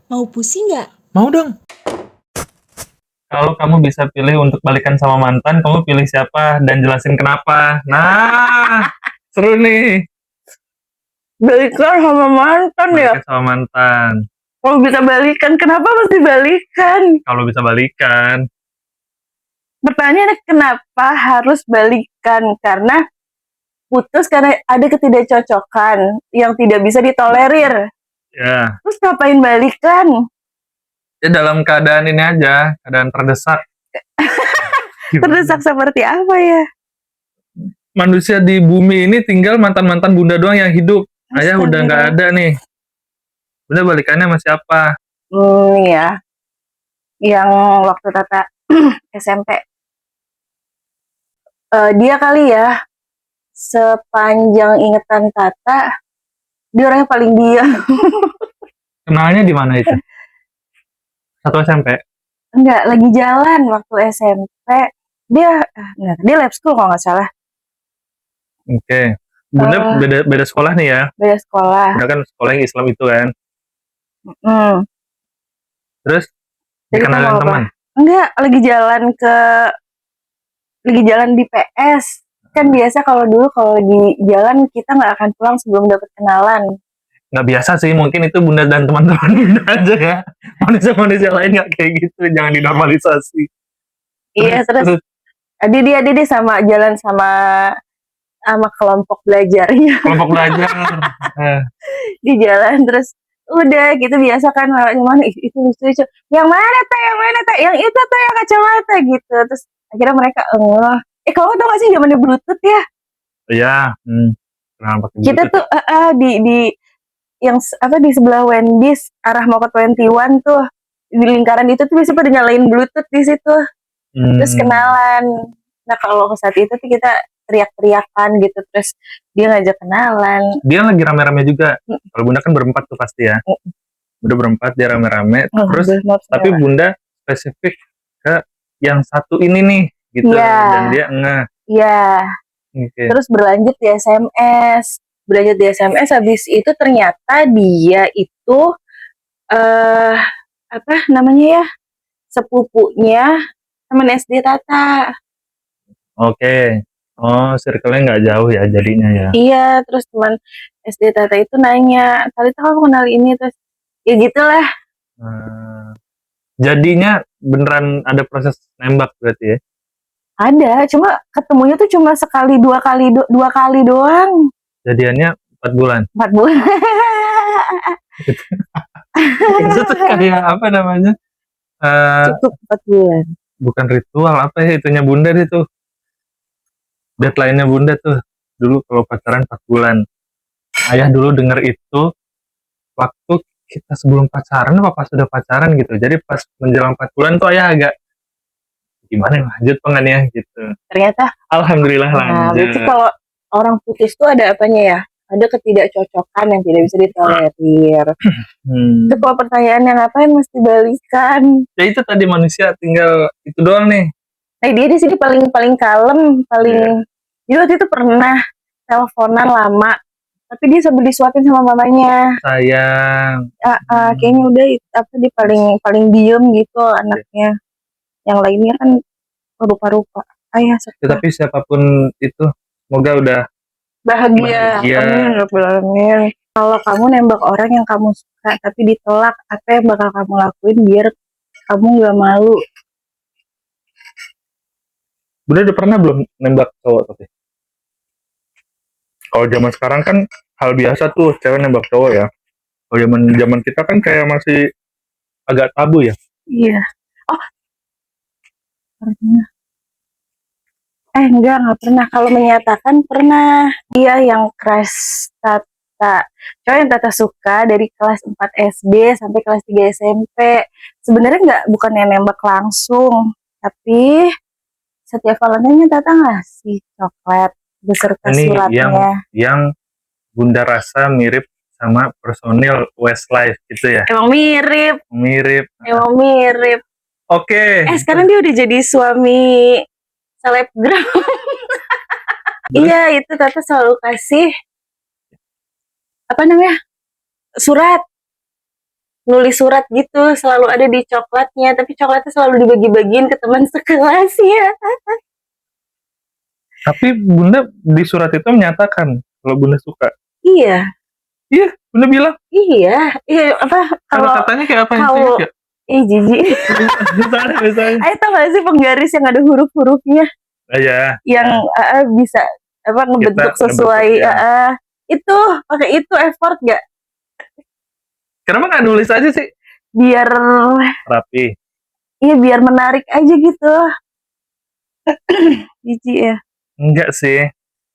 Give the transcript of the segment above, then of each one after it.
Mau pusing nggak? Mau dong. Kalau kamu bisa pilih untuk balikan sama mantan, kamu pilih siapa dan jelasin kenapa. Nah, seru nih. Balikan sama mantan ya? Balikan sama mantan. Kalau bisa balikan, kenapa mesti balikan? Kalau bisa balikan. Pertanyaannya kenapa harus balikan? Karena putus karena ada ketidakcocokan yang tidak bisa ditolerir. Ya, Terus ngapain balikan? ya dalam keadaan ini aja, keadaan terdesak. Gimana? Terdesak seperti apa ya? Manusia di bumi ini tinggal mantan-mantan bunda doang yang hidup. Ayah udah nggak ada nih. Bunda balikannya sama siapa? Ya. Yang waktu Tata SMP. Dia kali ya, sepanjang ingatan Tata, dia orangnya paling diam. Kenalnya di mana itu? Satu SMP? Enggak, lagi jalan waktu SMP. Dia lab school kalau nggak salah. Oke. Bunda beda sekolah nih ya? Beda sekolah. Bunda kan sekolah yang Islam itu kan? Terus dikenalin teman? Enggak, lagi jalan di PS. Kan biasa kalau dulu kalau lagi jalan kita nggak akan pulang sebelum dapat kenalan. Nggak biasa sih, mungkin itu Bunda dan teman-teman Bunda aja ya. Manusia-manusia lain nggak kayak gitu, jangan dinormalisasi. Iya, terus dia sama jalan sama kelompok belajarnya. Kelompok belajar. Di jalan terus udah gitu biasa kan mana itu lucu yang mana teh yang itu teh yang kacamata gitu, terus akhirnya mereka kamu tau gak sih zamannya Bluetooth ya? Iya. Kita tuh di yang di sebelah Wendy's arah mau ke 21 tuh, di lingkaran itu tuh bisa pada nyalain Bluetooth di situ. Terus kenalan. Nah kalau saat itu tuh kita teriak-teriakan gitu, terus dia ngajak kenalan. Dia lagi rame-rame juga. Kalau Bunda kan berempat tuh pasti ya. Bunda berempat, dia rame-rame. Terus tapi Bunda spesifik ke yang satu ini nih gitu. Dan dia enggak. Iya. Terus berlanjut di SMS. Habis itu ternyata dia itu apa namanya ya, sepupunya teman SD Tata. Oke. Oh, circle-nya nggak jauh ya jadinya ya? Iya, terus teman SD Tata itu nanya, Talita kamu kenal ini? Terus ya gitulah. Jadinya beneran ada proses nembak berarti ya? Ada, cuma ketemunya tuh cuma sekali dua kali doang. Jadiannya 4 bulan? 4 bulan. Itu tuh kayak apa namanya? Cukup 4 bulan. Bukan ritual, apa ya itunya Bunda itu? Deadline-nya Bunda tuh dulu kalau pacaran 4 bulan. Ayah dulu denger itu waktu kita sebelum pacaran apa pas sudah pacaran gitu. Jadi pas menjelang 4 bulan tuh ayah agak gimana lanjut pengennya gitu. Ternyata alhamdulillah lanjut. Berarti kalau orang putus tuh ada apanya ya? Ada ketidakcocokan yang tidak bisa ditolerir. Itu kalau pertanyaannya ngapain mesti balikan? Ya itu tadi manusia tinggal itu doang nih. Nah dia di sini paling kalem, Jadi waktu itu pernah teleponan lama, tapi dia sambil disuapin sama mamanya. Sayang. Kayaknya udah dia paling diem gitu anaknya. Yang lainnya kan rupa-rupa. Ayah tapi siapapun itu semoga udah bahagia. Amin. Kalau kamu nembak orang yang kamu suka tapi ditolak, apa yang bakal kamu lakuin biar kamu gak malu? Bunda udah pernah belum nembak cowok tapi? Kalau zaman sekarang kan hal biasa tuh cewek nembak cowok ya. Kalau zaman kita kan kayak masih agak tabu ya. Iya. Oh, pernah. Enggak pernah. Kalau menyatakan pernah. Dia yang crush Tata. Cowok yang Tata suka dari kelas 4 SD sampai kelas 3 SMP. Sebenarnya bukan yang nembak langsung, tapi setiap Valentine Tata ngasih coklat beserta suratnya. Yang Bunda rasa mirip sama personil Westlife gitu ya? Emang mirip. Oke. Sekarang dia udah jadi suami selebgram. Iya, itu Tata selalu kasih apa namanya, surat nulis surat gitu, selalu ada di coklatnya, tapi coklatnya selalu dibagi-bagiin ke teman sekelas ya. Tapi Bunda di surat itu menyatakan kalau Bunda suka. Iya, Iya, Bunda bilang. iya apa Kalau kalau katanya kayak apa yang kalau sih? jijik. Misalnya. Ayo tau gak sih penggaris yang ada huruf-hurufnya Ya, yang bisa apa ngebentuk Kita sesuai ngebentuk, ya. itu pakai itu effort gak Kenapa nggak nulis aja sih? biar Rapi. iya biar menarik aja gitu. Jijik ya. Enggak sih.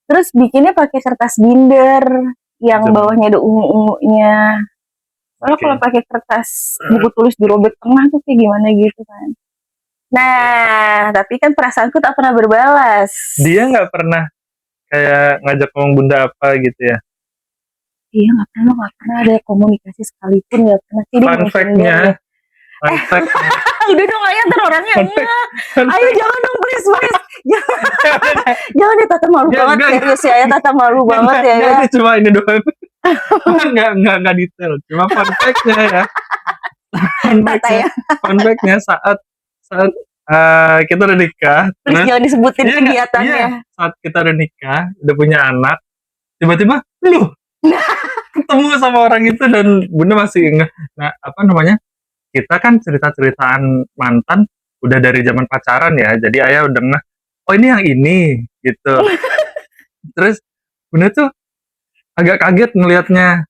Terus bikinnya pakai kertas binder yang Zaman. bawahnya ada ungu-ungunya. Soalnya Oke. kalau pakai kertas buku tulis dirobek tengah tuh kayak gimana gitu kan. Nah, tapi kan perasaanku tak pernah berbalas. Dia nggak pernah kayak ngajak ngomong Bunda apa gitu ya. Iya nggak pernah ada komunikasi sekalipun, nggak pernah. Jadi Fun fact-nya. udah dong, ayo ntar orangnya Fun fact. ayo jangan dong please jangan deh, Tata malu banget Enggak. serius ya, Tata malu banget ya. Enggak, cuma ini doang. Enggak detail. Cuma fun fact-nya ya. Tata ya, Fun fact-nya saat kita udah nikah. please jangan disebutin Iya, kegiatannya. iya, saat kita udah nikah, udah punya anak, tiba-tiba lu ketemu sama orang itu dan Bunda masih ingat. Nah, apa namanya? Kita kan cerita-ceritaan mantan udah dari zaman pacaran ya. Jadi ayah udah ngeh, oh ini yang ini gitu. Terus Bunda tuh agak kaget ngelihatnya.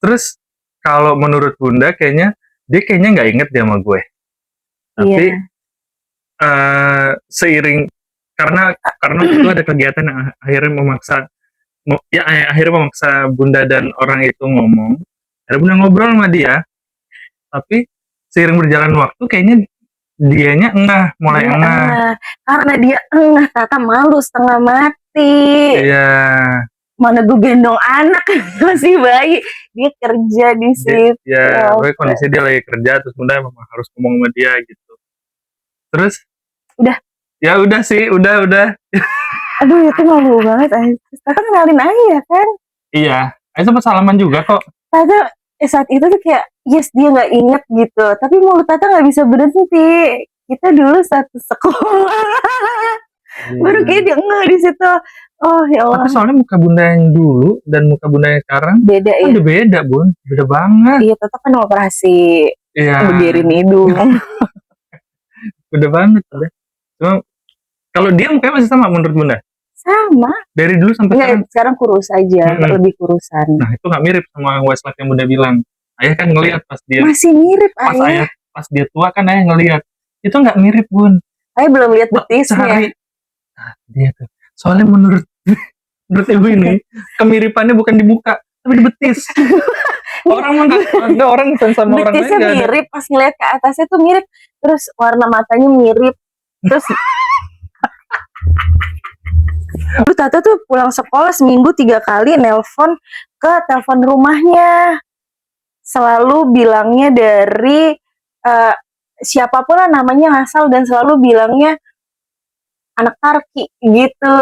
Terus kalau menurut Bunda kayaknya dia kayaknya nggak inget dia sama gue. Tapi Iya. seiring karena itu ada kegiatan yang akhirnya memaksa Bunda dan orang itu ngomong. Ada Bunda ngobrol sama dia, tapi seiring berjalan waktu kayaknya dianya mulai Dia engah. karena dia Tata malu setengah mati. Iya. Mana gue gendong anak masih bayi, dia kerja di situ. Ya, pokoknya kondisi dia lagi kerja, terus Bunda memang harus ngomong sama dia gitu. Terus udah. Ya udah sih, udah. Aduh, itu malu banget. Tata kenalin Ayah kan? Iya, Ayah sempat salaman juga kok. Tata saat itu tuh kayak yes, dia nggak inget gitu, tapi mulut Tata nggak bisa berhenti. Kita dulu satu sekolah. Baru kayak dia nggak di situ. Oh ya Allah. Tapi soalnya muka Bunda yang dulu dan muka Bunda yang sekarang beda ya. Udah beda, Bun. Beda banget. Iya, Tata kan operasi begerin hidung. Beda banget udah. Cuma kalau dia mukanya masih sama menurut Bunda? Sama. Dari dulu sampai sekarang kurus aja, lebih kurusan. Nah, itu nggak mirip sama Westlife yang Bunda bilang. Ayah kan ngelihat pas dia. Masih mirip Ayah. Pas dia tua kan Ayah ngelihat. Itu nggak mirip, Bun. Ayah belum lihat betisnya. Nah, dia tuh. Soalnya menurut ibu ini kemiripannya bukan di muka, tapi di betis. Orang enggak orang sama orang lain. Betisnya mirip, pas ngeliat ke atasnya tuh mirip, terus warna matanya mirip, terus Tata tuh pulang sekolah seminggu 3 kali nelpon ke telepon rumahnya, selalu bilangnya dari siapapun lah namanya asal, dan selalu bilangnya anak Tarki gitu.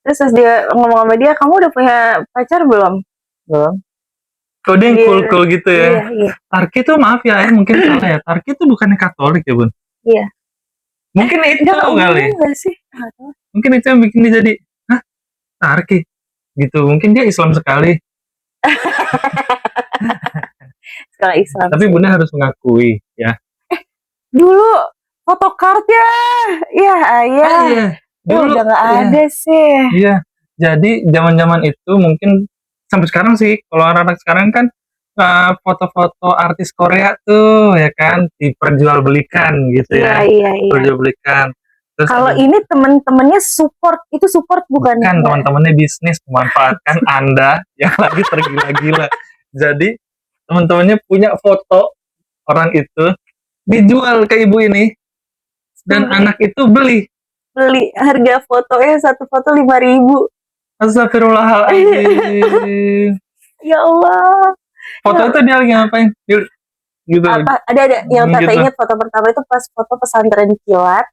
Terus pas dia ngomong sama dia, kamu udah punya pacar belum? Kok dia yang cool gitu ya? Iya. Tarki tuh maaf ya, mungkin salah ya. Tarki tuh bukannya Katolik ya, Bun? Iya. Mungkin itu kali. Sih? Mungkin itu yang bikin dia jadi, hah? Tarki? Gitu. Mungkin dia Islam sekali. Sekolah Islam. Tapi Bunda harus mengakui ya. Dulu fotokartnya, ya Ayah. Iya. Dulu udah nggak ada sih. Iya. Jadi zaman-zaman itu mungkin sampai sekarang sih, kalau anak-anak sekarang kan foto-foto artis Korea tuh ya kan diperjualbelikan gitu ya. Iya. Diperjualbelikan. Kalau ini temen-temennya support, itu support bukan teman-temannya bisnis memanfaatkan Anda yang lagi tergila-gila. Jadi teman-temannya punya foto orang itu dijual ke ibu ini dan anak itu beli harga fotonya satu foto 5.000. Astagfirullahaladzim. Ya Allah. Foto itu dia lagi ngapain? Gitu. Ada yang Tata ingat foto pertama itu pas foto pesantren kilat.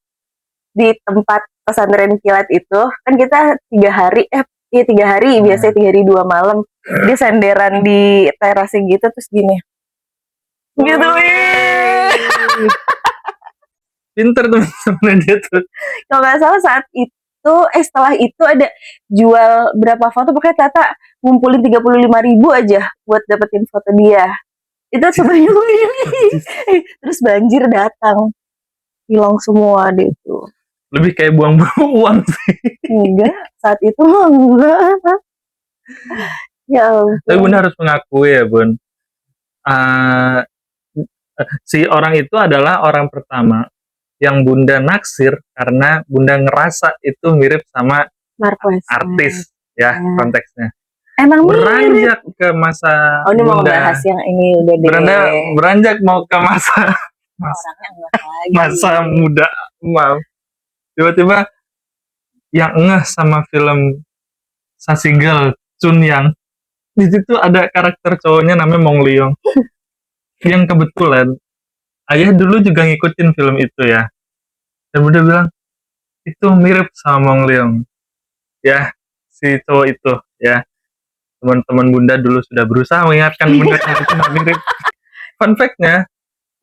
Di tempat pesantren kilat itu kan kita 3 hari Iya 3 hari, Nah. biasanya 3 hari 2 malam. Dia senderan di terasnya gitu terus gini. Gitu. Pinter temen-temen dia tuh. Kalau nggak salah saat itu, setelah itu ada jual berapa foto, pokoknya Tata ngumpulin 35.000 aja buat dapetin foto dia. Itu sebanyak terus banjir datang, hilang semua deh itu. Lebih kayak buang-buang uang sih. Enggak, saat itu mah enggak. Ya Tapi ampun. Bunda harus mengakui ya Bun, uh, si orang itu adalah orang pertama yang Bunda naksir karena Bunda ngerasa itu mirip sama Marquez. artis ya konteksnya. Emang mirip. Beranjak ke masa Oh ini mau Bunda, ngebahas yang ini udah deh. beranjak mau ke masa Orangnya enggak lagi. masa muda, mau tiba-tiba yang ngeh sama film Sassy Girl Chun Yang. Di situ ada karakter cowoknya namanya Mong Leong yang kebetulan ayah dulu juga ngikutin film itu ya, dan Bunda bilang itu mirip sama Mong Leong ya, si cowok itu ya. Teman-teman Bunda dulu sudah berusaha mengingatkan Bunda kalau itu nggak mirip. Fun fact-nya,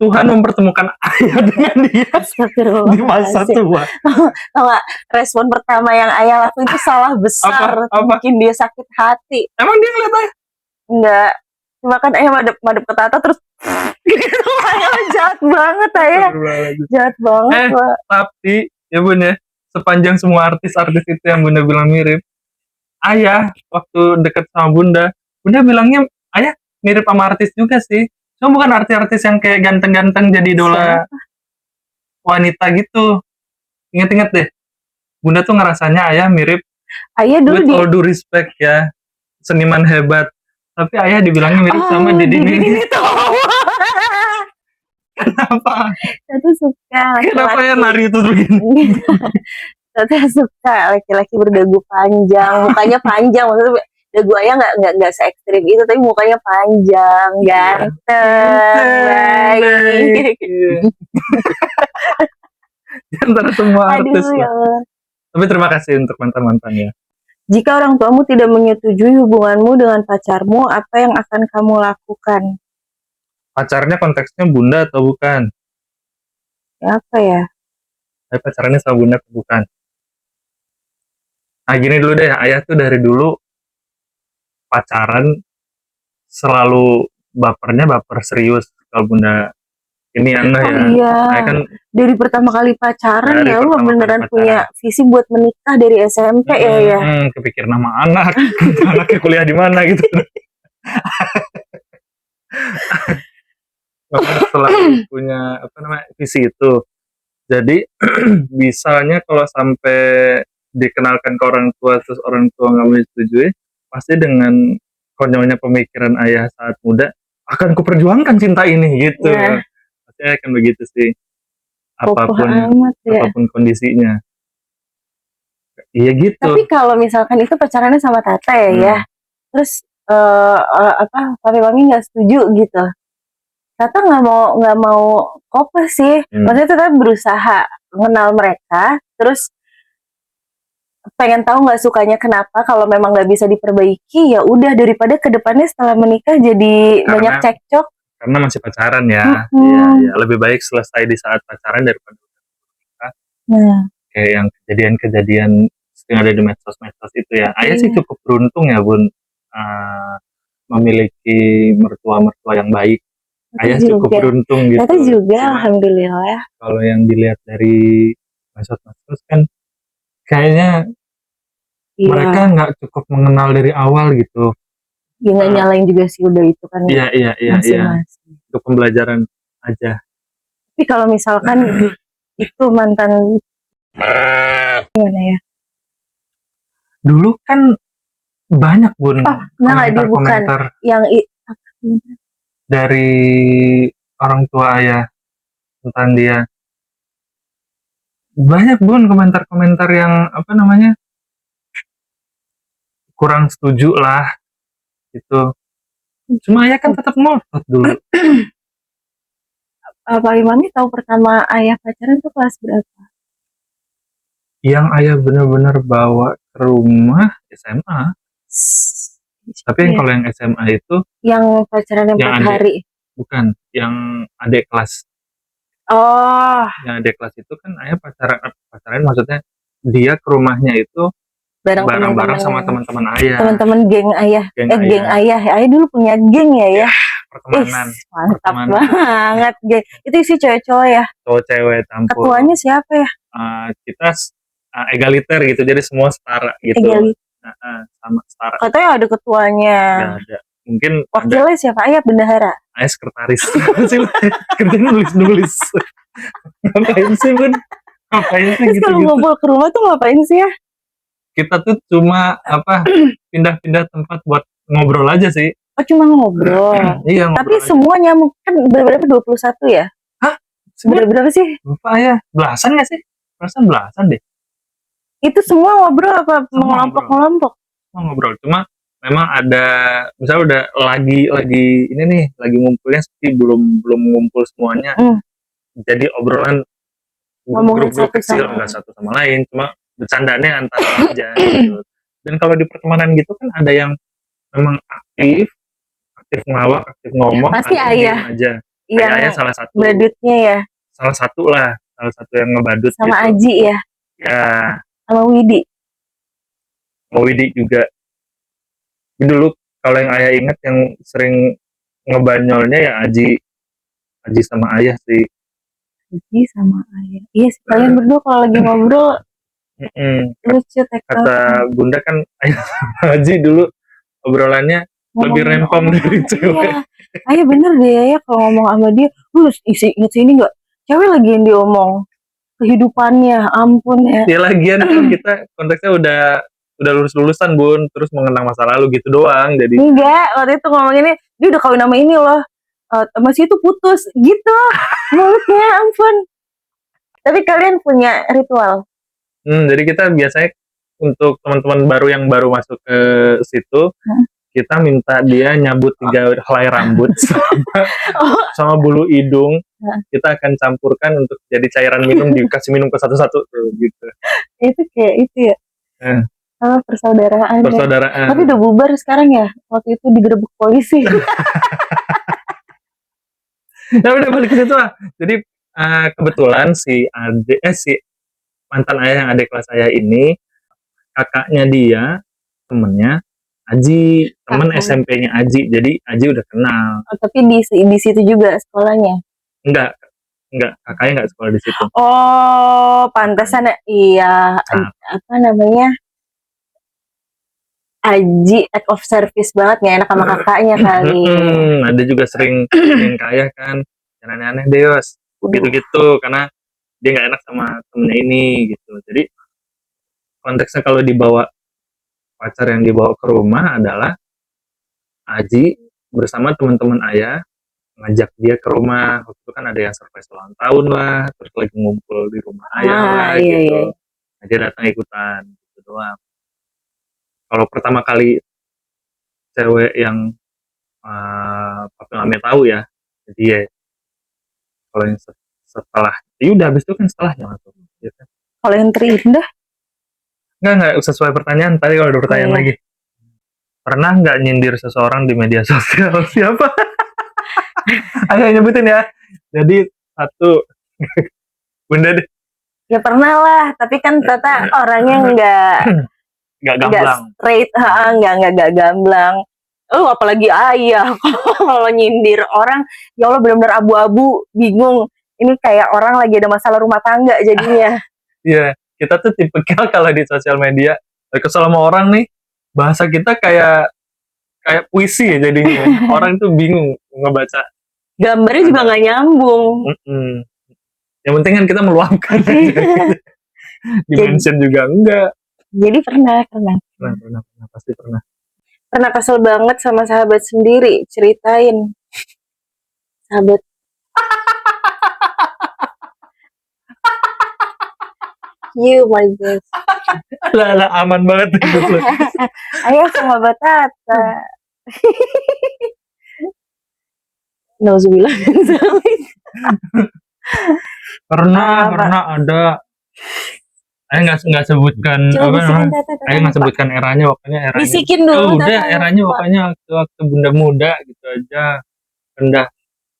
Tuhan mempertemukan ayah dengan dia di masa tua. Tahu nggak, respon pertama yang ayah lakuin itu salah besar. Apa? Bikin dia sakit hati. Emang dia ngeliat ayah? Enggak, cuma kan ayah madep ke Tata terus gitu. Ayah jahat banget ayah, jahat banget Pak. Tapi ya Bun ya, sepanjang semua artis-artis itu yang Bunda bilang mirip, ayah waktu deket sama Bunda bilangnya ayah mirip sama artis juga sih, cuma bukan artis-artis yang kayak ganteng-ganteng jadi idola wanita gitu. Ingat-ingat deh, Bunda tuh ngerasanya ayah mirip, ayah dulu with all due respect ya, seniman hebat, tapi ayah dibilangnya mirip sama Didi Ninito. Kenapa? Tata suka Kenapa ya laki-laki. nari itu begini? Tata suka laki-laki berdagu panjang, mukanya panjang, maksudnya dagu ayah nggak se ekstrim itu, tapi mukanya panjang, ganteng, baik. Di antara semua artis. Aduh, ya Allah. Tapi terima kasih untuk mantan-mantannya. Jika orang tuamu tidak menyetujui hubunganmu dengan pacarmu, apa yang akan kamu lakukan? Pacarnya konteksnya Bunda atau bukan? Apa ya? Pacarannya sama Bunda atau bukan? Nah gini dulu deh, ayah tuh dari dulu pacaran selalu bapernya baper serius. Kalau Bunda ini aneh ya. Iya. Ayah kan dari pertama kali pacaran ya lu beneran punya visi buat menikah dari SMP ya. Kepikir nama anak, anaknya kuliah di mana gitu. Selalu punya visi itu. Jadi misalnya kalau sampai dikenalkan ke orang tua terus orang tua nggak menyetujui, pasti dengan konyolnya pemikiran ayah saat muda, akan kuperjuangkan cinta ini gitu. Pasti akan begitu sih. Apapun kondisinya. Iya gitu. Tapi kalau misalkan itu pacarannya sama Tata ya, terus papi mami nggak setuju gitu, Tata nggak mau kopas sih. Maksudnya Tata berusaha mengenal mereka, terus pengen tahu nggak sukanya kenapa. Kalau memang nggak bisa diperbaiki, ya udah, daripada kedepannya setelah menikah jadi banyak cekcok. Karena masih pacaran ya. Ya, lebih baik selesai di saat pacaran daripada menikah. Kayak yang kejadian-kejadian yang ada di medsos-medsos itu ya. Ayah sih cukup beruntung ya Bun, memiliki mertua-mertua yang baik. Ayah cukup beruntung gitu. Tata juga, alhamdulillah. Kalau yang dilihat dari medsos-medsos kan kayaknya mereka nggak cukup mengenal dari awal gitu. Ya nggak nyalain juga sih, udah itu kan. Iya. Untuk pembelajaran aja. Tapi kalau misalkan itu mantan gimana ya? Dulu kan banyak Bun komentar yang dari orang tua ayah tentang dia. Banyak Bun komentar-komentar yang kurang setuju lah gitu. Cuma ayah kan tetap ngotot dulu. Pak Mami tahu pertama ayah pacaran tuh kelas berapa? Yang ayah bener-bener bawa ke rumah SMA. Tapi Iya. kalau yang SMA itu Yang pacaran yang 4 hari. bukan, yang adik kelas. Oh, Yang adik kelas itu kan ayah pacaran maksudnya dia ke rumahnya itu bareng bareng-bareng sama teman-teman. teman-teman ayah, Teman-teman geng ayah. geng Geng ayah. ayah. Ayah dulu punya geng ya ya. Ih, Pertemanan, mantap pertemanan banget geng. Itu isi cewek-cewek ya. cowok cewek campur. Ketuanya siapa ya? Kita egaliter gitu, jadi semua setara gitu. Egali. Sama setara. Katanya ada ketuanya. Nggak ada. Mungkin ada Wakilnya siapa? Ayah bendahara. ayah sekretaris. Kerjanya nulis-nulis. Ngapain sih Bun? Ngapain sih Terus kalau gitu-gitu? ngumpul ke rumah tuh ngapain sih ya? Kita tuh cuma pindah-pindah tempat buat ngobrol aja sih. Oh, cuma ngobrol. Iya, Tapi ngobrol aja. semua nyamuk kan berapa 21 ya? Hah? Berapa sih? Lupa ya. Belasan nggak sih? Belasan deh. Itu semua ngobrol apa Semua mengelompok-ngelompok? Semua ngobrol. Cuma memang ada, misalnya udah lagi ini nih, lagi ngumpulnya tapi belum ngumpul semuanya. Jadi obrolan Ngomongin grup-grup satu kecil, sama nggak satu sama lain, cuma bercandanya antara aja gitu. Dan kalau di pertemanan gitu kan ada yang memang aktif ngelawak, aktif ngomong, Pasti ada ayah diem aja. yang Ayahnya salah satu badutnya ya, salah satu yang ngebadut sama gitu. Aji ya, Ya, sama Widi. mau Widi juga. Dulu kalau yang ayah ingat yang sering ngebanyolnya ya Aji sama ayah sih. Aji sama ayah. Iya sih, kalian berdua kalau lagi ngobrol lucu Kata Bunda kan ayah sama Aji dulu obrolannya lebih rempong dari cewek. Iya. Ayah bener deh ya kalau ngomong sama dia, lu inget sini nggak? Cewek lagi yang diomong kehidupannya, ampun ya. Ya lagian kan kita konteksnya udah lulusan Bun, terus mengenang masa lalu gitu doang. Jadi enggak, waktu itu ngomonginnya dia udah kawin sama ini loh, masih itu putus gitu, mulutnya ampun. Tapi kalian punya ritual? jadi kita biasanya untuk teman-teman baru yang baru masuk ke situ, kita minta dia nyabut 3 helai rambut sama bulu hidung. Kita akan campurkan untuk jadi cairan minum, dikasih minum ke satu-satu tuh gitu. Itu kayak itu ya. Persaudaraan. Tapi udah bubar sekarang ya. Waktu itu digerebek polisi. Nah, udah balik ke situ lah. Jadi kebetulan si mantan ayah yang adik kelas saya ini, kakaknya dia, temennya Aji, temen SMP-nya Aji. Jadi Aji udah kenal. Oh, tapi di situ juga sekolahnya? Enggak, kakaknya enggak sekolah di situ. Oh, pantesan iya. Apa namanya? Aji act of service banget, nggak enak sama kakaknya kali. Ada juga sering kayak kan, yang aneh-aneh deh Yos, gitu-gitu, karena dia nggak enak sama temennya ini gitu. Jadi konteksnya kalau dibawa pacar yang dibawa ke rumah adalah Aji bersama teman-teman ayah ngajak dia ke rumah. Waktu itu kan ada yang surprise ulang tahun lah, terus lagi ngumpul di rumah ayah lah gitu. Iya. Nah, dia datang ikutan gitu doang. Kalau pertama kali cewek yang papi mami tahu ya, jadi ya kalau yang setelah ya udah habis itu kan setelahnya langsung gitu. Kalau yang terindah nggak sesuai pertanyaan tadi. Kalau ada pertanyaan lagi, pernah nggak nyindir seseorang di media sosial? Siapa? Ayo nyebutin ya. Jadi satu Bunda deh. Ya pernah lah, tapi kan Tata orangnya nggak gamblang, straight, nggak gamblang. Oh, apalagi ayah kalau nyindir orang, ya Allah benar-benar abu-abu, bingung. Ini kayak orang lagi ada masalah rumah tangga jadinya. Iya, kita tuh tipikal kalau di sosial media kesel sama orang nih, bahasa kita kayak puisi ya jadinya. Orang tuh bingung ngebaca. Gambarnya juga nggak nyambung. Yang penting kan kita meluapkan. Dimension juga enggak. Jadi pernah, pasti pernah. Pernah kesel banget sama sahabat sendiri, ceritain. Sahabat. You my God. Lah aman banget itu. Ayo sama Batata. Nauzubillah. Pernah ada Ayah nggak sebutkan Coba apa bisikin namanya. Tata, Tata Ayah nggak lupa. sebutkan eranya, pokoknya eranya. Bisikin Oh, dulu udah Tata eranya lupa. pokoknya waktu bunda muda gitu aja.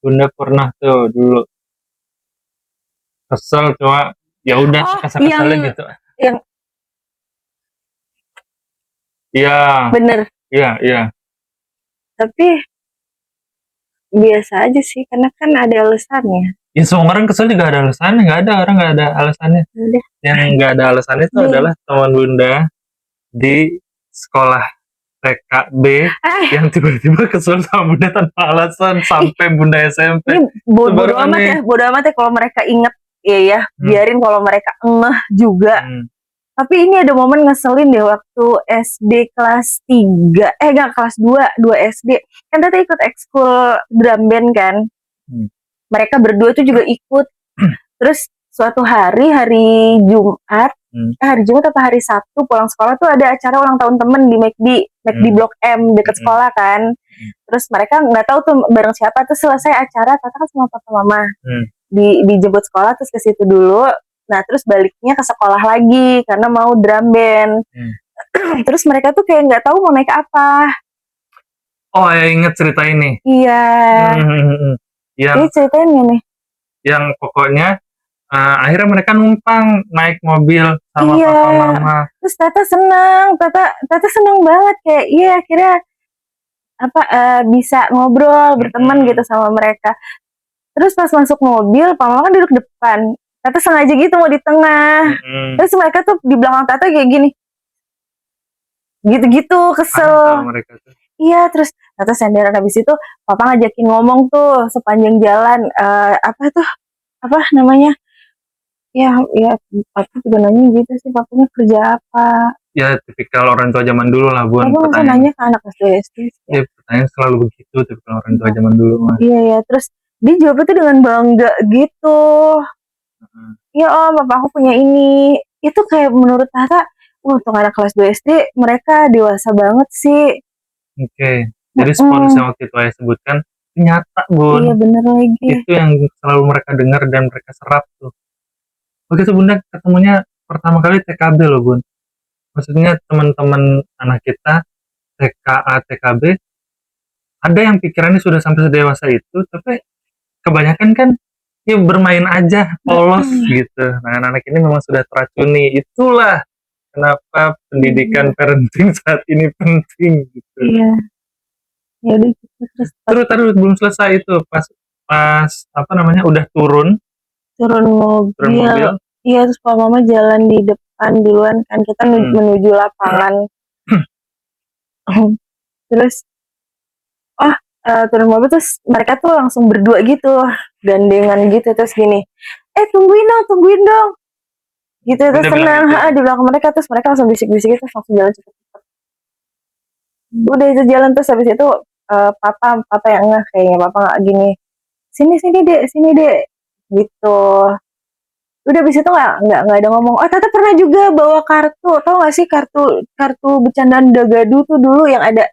Bunda pernah tuh dulu kesel cuma ya udah Oh, kesel-keselnya gitu. yang Iya, bener. iya. Tapi biasa aja sih, karena kan ada alasannya. Ya semua orang kesel juga ada alasannya, nggak ada orang nggak ada alasannya. Udah. Yang nggak ada alasannya itu Nih. adalah teman bunda di sekolah TKB yang tiba-tiba kesel sama bunda tanpa alasan sampai bunda SMP. Ini bodo baru amat aneh. ya, bodo amat ya kalau mereka inget ya, biarin kalau mereka ngeh juga. Tapi ini ada momen ngeselin deh waktu SD kelas 3, enggak kelas 2 SD. Kan tadi ikut ekskul drum band kan. Mereka berdua tuh juga ikut. Terus suatu hari Jumat, hari Jumat atau hari Sabtu pulang sekolah tuh ada acara ulang tahun temen di McD Blok M deket sekolah kan. Terus mereka nggak tahu tuh bareng siapa, terus selesai acara Tata kan sama papa mama dijemput sekolah, terus ke situ dulu. Nah terus baliknya ke sekolah lagi karena mau drum band. Terus mereka tuh kayak nggak tahu mau naik apa. Oh ya, inget cerita ini. Iya. Ini ceritain nih. Yang pokoknya akhirnya mereka numpang naik mobil sama papa mama. Terus Tata seneng banget kayak iya akhirnya bisa ngobrol berteman gitu sama mereka. Terus pas masuk mobil, papa mama kan duduk depan. Tata sengaja gitu mau di tengah. Terus mereka tuh di belakang Tata kayak gini. Gitu-gitu kesel. Iya, terus Tata senderan habis itu papa ngajakin ngomong tuh sepanjang jalan apa namanya? Ya papa juga nanya gitu sih, papanya kerja apa? Ya tipikal orang tua zaman dulu lah Bun. Papa nggak nanya ke anak SD. Ya pertanyaan selalu begitu tipikal orang tua zaman dulu mah. Iya, terus dia jawabnya tuh dengan bangga gitu. Iya om, papa aku punya ini. Itu kayak menurut Tata, untuk anak kelas 2 SD mereka dewasa banget sih. Oke. Jadi spons yang waktu itu saya sebutkan nyata Bun. Iya bener lagi. Itu yang selalu mereka dengar dan mereka serap tuh. Begitu bunda ketemunya pertama kali TKB loh Bun. Maksudnya teman-teman anak kita TKA TKB ada yang pikirannya sudah sampai sedewasa itu, tapi kebanyakan kan ya bermain aja polos gitu. Nah anak-anak ini memang sudah teracuni. Itulah kenapa pendidikan parenting saat ini penting gitu. Iya. Ya udah gitu terus belum selesai itu pas apa namanya udah turun mobil. Iya terus papa mama jalan di depan duluan kan, kita menuju lapangan. Terus turun mobil terus mereka tuh langsung berdua gitu gandengan gitu, terus gini tungguin dong gitu. Terus senang di belakang mereka, terus mereka langsung bisik-bisik terus langsung jalan cepet-cepet. Udah itu jalan, terus habis itu papa yang ngeh kayaknya, papa nggak gini sini dek gitu. Udah habis itu nggak ada ngomong. Oh Tata pernah juga bawa kartu, tau nggak sih kartu bercandaan Dagadu tuh dulu yang ada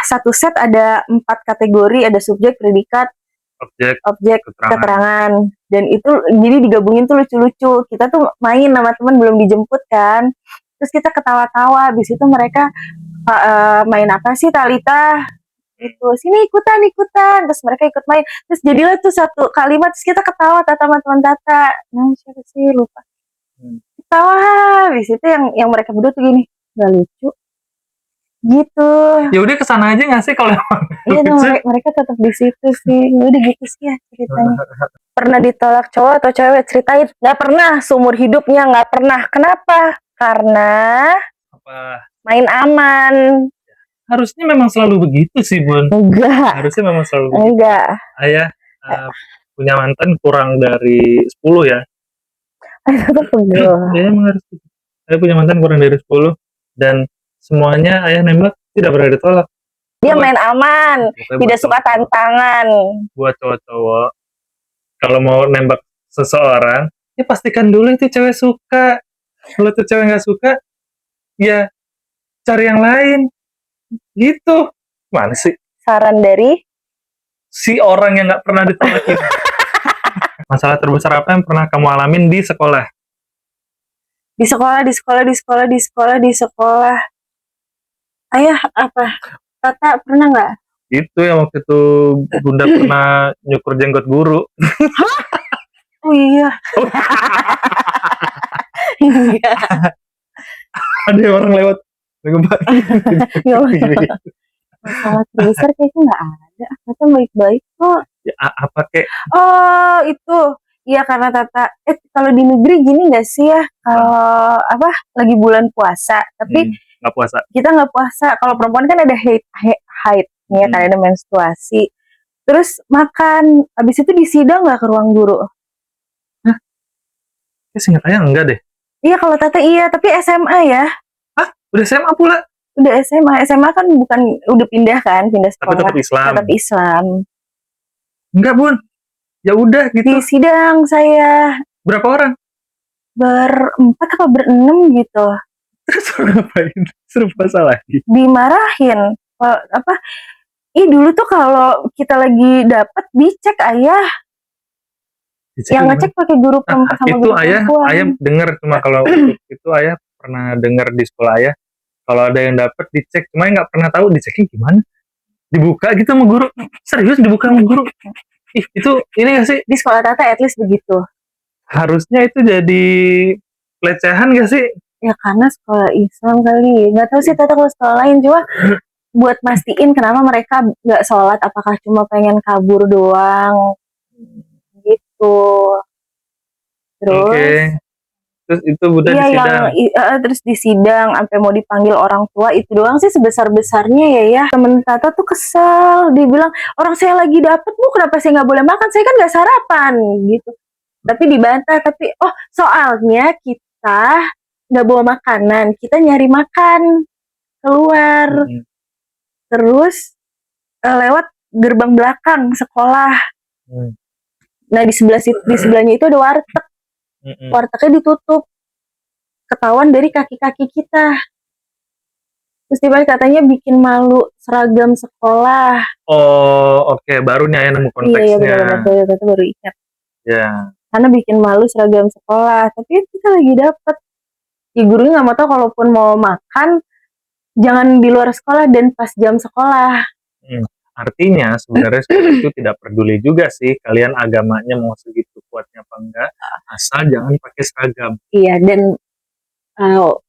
satu set ada 4 kategori, ada subjek, predikat, objek, keterangan. Dan itu jadi digabungin tuh lucu-lucu. Kita tuh main sama teman belum dijemput kan. Terus kita ketawa-tawa. Habis itu mereka main apa sih Talita? Gitu. Sini ikutan. Terus mereka ikut main. Terus jadilah tuh satu kalimat, terus kita ketawa sama teman Tata. Nah, siapa sih lupa. Ketawa. Habis itu yang mereka berdua tuh gini, gak lucu. Gitu. Ya udah kesana aja nggak sih kalau iya no, mereka tetap di situ sih. Udah gitu sih ya ceritanya. Pernah ditolak cowok atau cewek? Ceritain. Nggak pernah, seumur hidupnya nggak pernah. Kenapa? Karena main aman. Harusnya memang selalu begitu sih Bun. Enggak. Harusnya memang selalu begitu. Enggak. Ayah punya mantan kurang dari 10 ya. Iya emang harus. Ayah punya mantan kurang dari 10 dan semuanya ayah nembak tidak pernah ditolak. Dia main aman, tidak suka tantangan. Buat cowok-cowok kalau mau nembak seseorang, ya pastikan dulu itu cewek suka. Kalau itu cewek nggak suka, ya cari yang lain. Gitu. Mana sih? Saran dari si orang yang nggak pernah ditolak itu. Masalah terbesar apa yang pernah kamu alamin di sekolah? Di sekolah. Ayah apa? Tata pernah nggak? Itu yang waktu itu Bunda pernah nyukur jenggot guru. Oh iya. Iya. Ada orang lewat. Ya Allah. Masalah terbesar kayaknya nggak ada. Tata baik-baik kok. Ya, apa kek? Oh itu. Iya karena Tata. Kalau di negeri gini nggak sih ya? Kalau apa? Lagi bulan puasa. Tapi Nggak puasa. kita nggak puasa. Kalau perempuan kan ada haid ya, kan ada menstruasi. Terus makan. Habis itu disidang nggak ke ruang guru? Singkatnya enggak deh. Iya kalau Tata iya. Tapi SMA ya. Hah? Udah SMA pula? Udah SMA. SMA kan bukan udah pindah kan, pindah Tapi sekolah. tetap Islam. Tetap Islam. Enggak Bun. Ya udah gitu. Di sidang saya Berapa orang? berempat atau berenam gitu. Terus ngapain? Suruh puasa lagi. Dimarahin. Apa? Dulu tuh kalau kita lagi dapat dicek ayah. Yang ngecek pakai guru perempuan sama itu guru ayah dengar cuma kalau itu ayah pernah dengar di sekolah ayah kalau ada yang dapat dicek, cuma nggak pernah tahu diceknya gimana, dibuka gitu sama guru. Serius dibuka sama guru? Itu ini nggak sih di sekolah Tata at least begitu? Harusnya itu jadi pelecehan nggak sih? Ya karena sekolah Islam kali, nggak tahu sih Tata kalau sekolah lain. Cuma buat mastiin kenapa mereka nggak sholat, apakah cuma pengen kabur doang gitu. Terus itu Bunda disidang. Terus disidang sampai mau dipanggil orang tua. Itu doang sih sebesar-besarnya ya. Temen Tata tuh kesel, dia bilang orang saya lagi dapet Bu, kenapa saya nggak boleh makan, saya kan nggak sarapan gitu. Tapi dibantah. Tapi soalnya kita nggak bawa makanan, kita nyari makan keluar. Terus lewat gerbang belakang sekolah. Nah di sebelahnya itu ada warteg. Wartegnya ditutup, ketahuan dari kaki-kaki kita. Terus tiba katanya bikin malu seragam sekolah. Oh oke. Baru nih ayah nemu konteksnya. Iya benar-benar baru ingat. Ya. Karena bikin malu seragam sekolah, tapi kita lagi dapet. Gurunya nggak mau tahu, kalaupun mau makan jangan di luar sekolah dan pas jam sekolah. Artinya sebenarnya sekolah itu tidak peduli juga sih kalian agamanya mau segitu kuatnya apa enggak, asal jangan pakai seragam. Iya, dan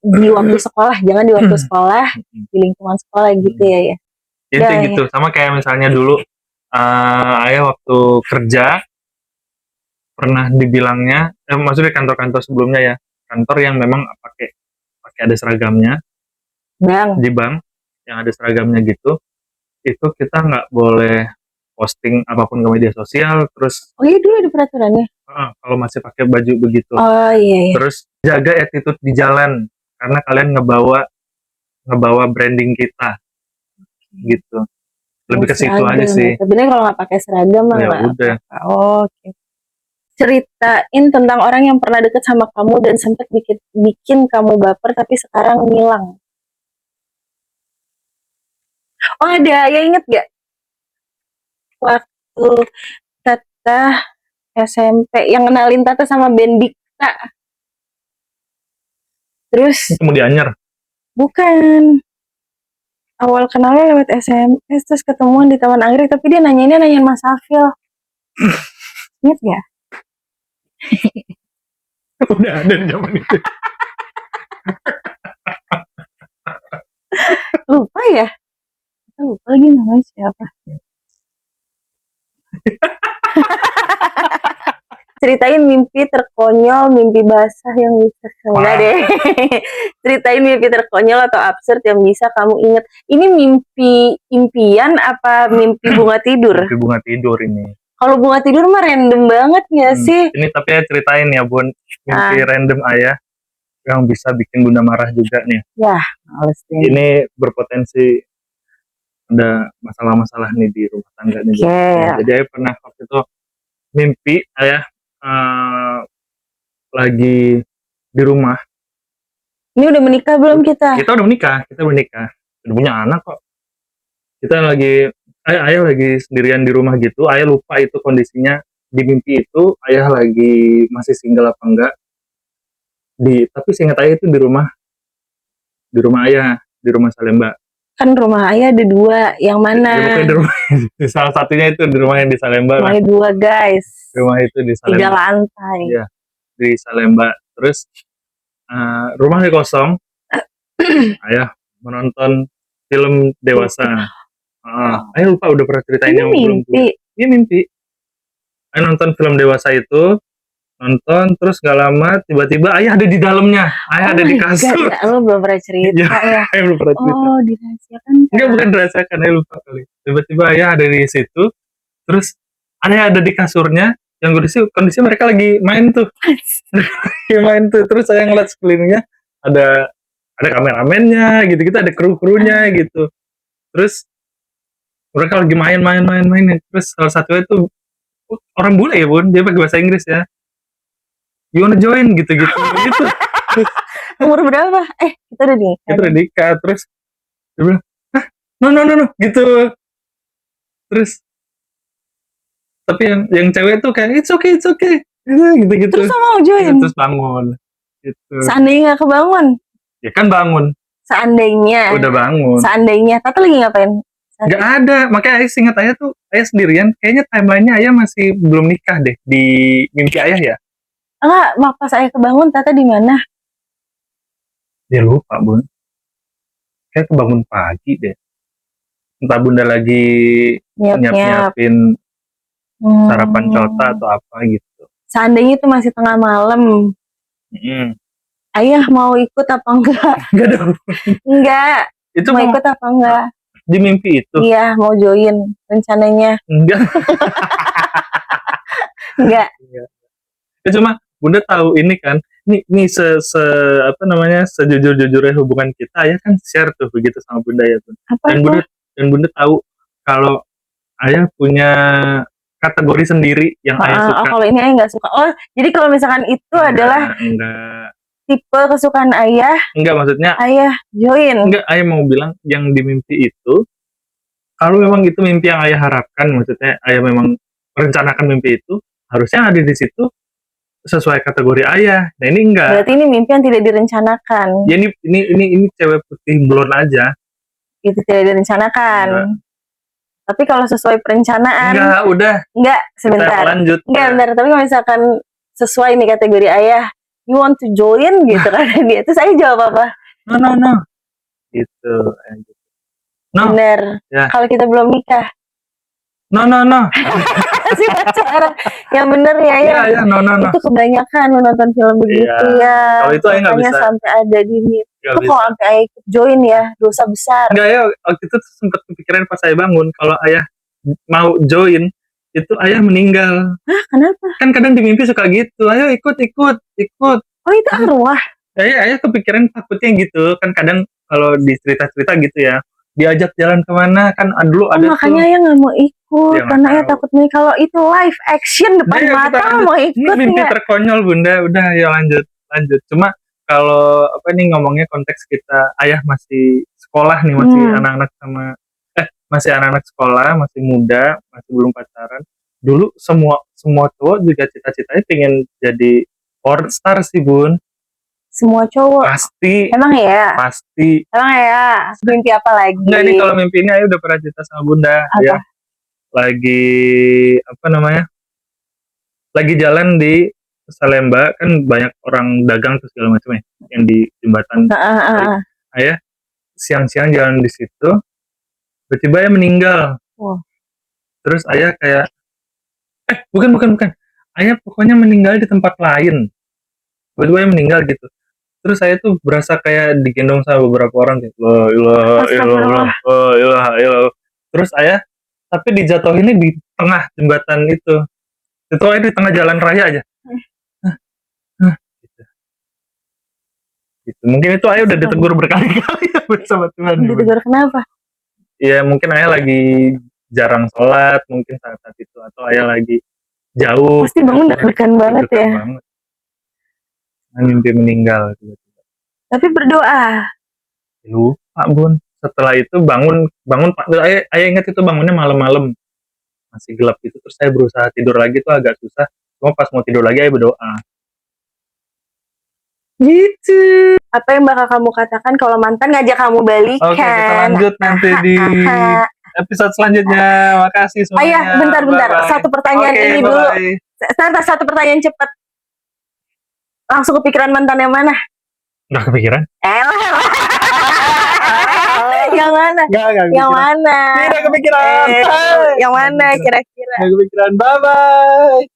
di waktu sekolah, jangan di waktu sekolah, di lingkungan sekolah gitu ya. Intinya gitu, sama kayak misalnya dulu ayah waktu kerja pernah dibilangnya, maksudnya kantor-kantor sebelumnya ya, kantor yang memang pakai ada seragamnya, di bank yang ada seragamnya gitu. Itu kita nggak boleh posting apapun ke media sosial. Terus dulu ada peraturannya kalau masih pakai baju begitu. Iya. Terus jaga attitude di jalan karena kalian ngebawa branding kita gitu. Lebih ke situ aja sih. Sebenarnya kalau nggak pakai seragam mah ya udah. Oke. Ceritain tentang orang yang pernah deket sama kamu dan sempat bikin kamu baper tapi sekarang ngilang. Ada, ya inget gak? Waktu Tata SMP, yang kenalin Tata sama Bendikta. Terus ketemu di Anyer? Bukan. Awal kenalnya lewat SMS, terus ketemuan di Taman Anggrek, tapi dia nanyain Mas Afil. Ingat gak? Udah ada di zaman itu. Lupa ya? Lupa lagi namanya siapa. Ceritain mimpi terkonyol, mimpi basah yang bisa. Enggak deh. Ceritain mimpi terkonyol atau absurd yang bisa kamu ingat. Ini mimpi impian apa mimpi bunga tidur? Mimpi bunga tidur ini. Kalau bunga tidur mah random banget nggak sih? Ini tapi ya ceritain ya Bun, mimpi random ayah yang bisa bikin Bunda marah juga nih. Ya, males deh. Ini berpotensi ada masalah-masalah nih di rumah tangga nih. Jadi ayah pernah waktu itu mimpi ayah lagi di rumah. Ini udah menikah belum kita? Kita udah menikah, udah punya anak kok. Kita lagi ayah lagi sendirian di rumah gitu. Ayah lupa itu kondisinya di mimpi itu ayah lagi masih single apa enggak, tapi seingat ayah itu di rumah ayah, di rumah Salemba. Kan rumah ayah ada 2, yang mana? Ya, pokoknya di rumah salah satunya itu di rumah yang di Salemba lah. Rumahnya 2 guys. Rumah itu di 3 Salemba. lantai. Iya, di Salemba. Terus rumahnya kosong. Ayah menonton film dewasa. Ayah lupa udah pernah ceritain Ini yang belum. mimpi. Ini mimpi. Ayah nonton film dewasa itu, nonton terus gak lama tiba-tiba ayah ada di dalamnya. Ayah ada di kasur. God, lo belum pernah cerita ya? Ayah belum pernah cerita. Oh, dirahasiakan kan? Enggak, bukan dirahasiakan, ayah lupa kali. Tiba-tiba ayah ada di situ, terus ayah ada di kasurnya, yang kondisi mereka lagi main tuh. Lagi main tuh, terus saya ngeliat sekelilingnya ada kameramennya gitu-gitu, ada kru-krunya gitu. Terus mereka lagi main. Terus salah satunya itu orang bule ya bun, dia pakai bahasa Inggris ya. You wanna join gitu-gitu gitu. Umur berapa? Kita udah nikah. Kita udah nikah. Terus dia bilang, no gitu. Terus tapi yang cewek tuh kayak it's okay gitu. Terus mau join? Terus bangun gitu. Seandainya gak kebangun? Ya kan bangun. Seandainya. Udah bangun. Seandainya. Tata lagi ngapain? Nggak ada. Makanya ayah ingat ayah tuh, ayah sendirian. Kayaknya timelinenya ayah masih belum nikah deh di mimpi ayah ya. Enggak, pas saya kebangun Tata di mana? Dia lupa bun. Kayak kebangun pagi deh. Entah bunda lagi nyiapin sarapan cota atau apa gitu. Seandainya itu masih tengah malam, ayah mau ikut apa enggak? Enggak dong. Enggak. Itu mau ikut apa enggak? Di mimpi itu? Iya, mau join rencananya. Enggak. Enggak. Ya, cuma bunda tahu ini kan, ini sejujur-jujurnya hubungan kita, ayah kan share tuh begitu sama bunda ya tuh. Dan bunda tahu kalau ayah punya kategori sendiri yang ayah suka. Kalau ini ayah nggak suka. Oh, jadi kalau misalkan itu adalah tipe kesukaan ayah. Enggak, maksudnya ayah join. Enggak, ayah mau bilang yang di mimpi itu, kalau memang itu mimpi yang ayah harapkan, maksudnya ayah memang merencanakan mimpi itu, harusnya ada di situ sesuai kategori ayah. Nah ini enggak. Berarti ini mimpi yang tidak direncanakan. Ya ini cewek putih blond aja. Itu tidak direncanakan. Enggak. Tapi kalau sesuai perencanaan. Enggak, udah. Enggak, sebentar. Kita lanjut. Enggak, bentar. Tapi kalau misalkan sesuai nih kategori ayah, you want to join gitu kan dia. Terus saya jawab apa? No. Gitu. No. Bener. Ya. Kalau kita belum nikah. No. Masih pacaran. Yang bener ya. Iya, no. Itu kebanyakan nonton film begitu ya. Kalau itu ayah nggak bisa. Sampai ada di itu kalau sampai ayah ikut join ya, dosa besar. Enggak ya, waktu itu sempat kepikiran pas saya bangun, kalau ayah mau join, itu ayah meninggal. Hah, kenapa? Kan kadang di mimpi suka gitu, ayo ikut. Oh, itu arwah? Ayah kepikiran takutnya gitu, kan kadang kalau di cerita-cerita gitu ya, diajak jalan kemana, kan dulu ada makanya ayah nggak mau ikut, ya, karena ayah takut nih kalau itu live action depan mata mau ikut. Ini mimpi terkonyol bunda, udah ya lanjut. Cuma kalau ngomongnya konteks kita, ayah masih sekolah nih, masih anak-anak masih anak-anak sekolah, masih muda, masih belum pacaran. Dulu semua cowok juga cita-citanya pengen jadi porn star sih bun. Semua cowok pasti. Emang ya? Pasti. Emang ya? Mimpi apa lagi? Enggak, nih kalau mimpi ini ayah udah pernah cerita sama bunda. Apa? Ya lagi lagi jalan di Salemba, kan banyak orang dagang terus segala macam ya, yang di jembatan. Ayah siang-siang jalan di situ, tiba-tiba ayah meninggal. Terus ayah kayak bukan. Ayah pokoknya meninggal di tempat lain. Tiba-tiba ayah meninggal gitu. Terus saya tuh berasa kayak digendong sama beberapa orang gitu. La ilaha. Terus ayah tapi dijatuhinnya di tengah jembatan itu. Itu ayah di tengah jalan raya aja. Gitu. Mungkin itu ayah udah ditegur berkali-kali ya bersama Tuhan. Ditegur kenapa? Ya mungkin ayah lagi jarang sholat mungkin saat itu, atau ayah lagi jauh. Pasti bangun deg-degan banget ya. Mimpi meninggal tiba-tiba. Tapi berdoa. Lupa bun. Setelah itu bangun ayah ingat itu bangunnya malam-malam. masih gelap gitu, terus saya berusaha tidur lagi tuh agak susah. Cuma pas mau tidur lagi, saya berdoa. Gitu. Apa yang bakal kamu katakan kalau mantan ngajak kamu balikan? Oke, kita lanjut nanti di episode selanjutnya. Makasih Oh semuanya. iya, bentar. Bye-bye. Satu pertanyaan Oke, ini dulu. bye-bye. Sebentar, satu pertanyaan cepat. Langsung kepikiran mantan yang mana? Nggak kepikiran? Yang mana? Nggak Yang kepikiran. mana? Tidak kepikiran. Yang mana kira-kira? Nggak kepikiran. Bye-bye.